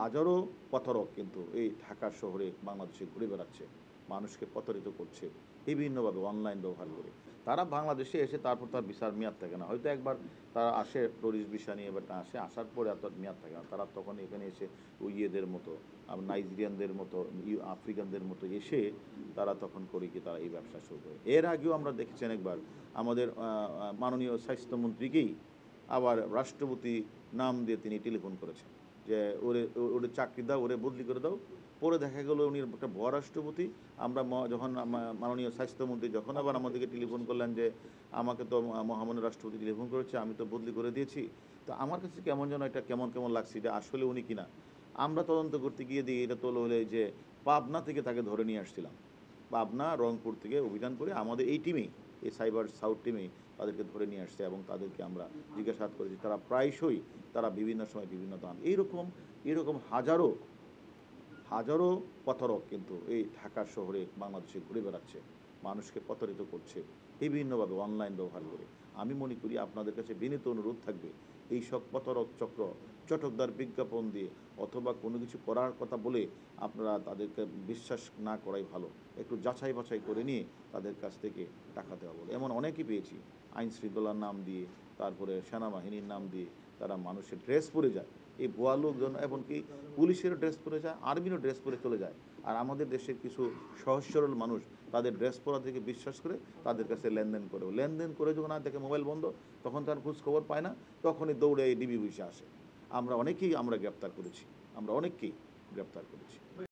হাজারো প্রতারক কিন্তু এই ঢাকা শহরে বাংলাদেশে ঘুরে বেড়াচ্ছে। মানুষকে প্রতারিত করছে বিভিন্নভাবে অনলাইন ব্যবহার করে। তারা বাংলাদেশে এসে তারপর তার ভিসার মেয়াদ থাকে না। হয়তো একবার তারা আসে টুরিস্ট ভিসা নিয়ে বা আসে, আসার পরে আর তার মেয়াদ থাকে না। তারা তখন এখানে এসে ওই ইয়েদের মতো নাইজেরিয়ানদের মতো, আফ্রিকানদের মতো এসে তারা তখন করে কি তারা এই ব্যবসা শুরু করে। এর আগেও আমরা দেখেছি অনেকবার আমাদের মাননীয় স্বাস্থ্যমন্ত্রীকেই আবার রাষ্ট্রপতি নাম দিয়ে তিনি টেলিফোন করেছেন। যে ওরে চাকরি দাও, ওরে বদলি করে দাও। পরে দেখা গেল উনি একটা ভুয়া রাষ্ট্রপতি। আমরা যখন মাননীয় স্বাস্থ্যমন্ত্রী যখন আবার আমাদেরকে টেলিফোন করলেন যে, আমাকে তো মহামান্য রাষ্ট্রপতি টেলিফোন করেছে, আমি তো বদলি করে দিয়েছি। তো আমার কাছে কেমন যেন এটা কেমন লাগছে যে আসলে উনি কিনা। আমরা তদন্ত করতে গিয়ে দেখি এটা তো হলো যে পাবনা থেকে তাকে ধরে নিয়ে আসছিলাম। পাবনা, রংপুর থেকে অভিযান করে আমাদের এই টিমেই, এই সাইবার সাউথ টিমেই তাদেরকে ধরে নিয়ে আসছে এবং তাদেরকে আমরা জিজ্ঞাসাবাদ করেছি। তারা প্রায়শই তারা বিভিন্ন সময় বিভিন্ন দান এরকম হাজারো হাজারো প্রতারক কিন্তু এই ঢাকা শহরে বাংলাদেশে ঘুরে বেড়াচ্ছে। মানুষকে প্রতারিত করছে বিভিন্নভাবে অনলাইন ব্যবহার করে। আমি মনে করি আপনাদের কাছে বিনীত অনুরোধ থাকবে, এইসব প্রতারক চক্র চটকদার বিজ্ঞাপন দিয়ে অথবা কোনো কিছু করার কথা বলে আপনারা তাদেরকে বিশ্বাস না করাই ভালো। একটু যাচাই বাছাই করে নিয়ে তাদের কাছ থেকে টাকা দেওয়া বলে। এমন অনেকই পেয়েছি আইন শৃঙ্খলার নাম দিয়ে, তারপরে সেনাবাহিনীর নাম দিয়ে তারা মানুষের ড্রেস পরে যায়। এই ভুয়া লোকজন এমনকি পুলিশেরও ড্রেস পরে যায়, আর্মিরও ড্রেস পরে চলে যায়। আর আমাদের দেশের কিছু সহজ সরল মানুষ তাদের ড্রেস পরা থেকে বিশ্বাস করে তাদের কাছে লেনদেন করে যখন আর দেখে মোবাইল বন্ধ, তখন তার খোঁজ খবর পায় না, তখনই দৌড়ে এই ডিবি অফিসে আসে। আমরা অনেককেই গ্রেপ্তার করেছি।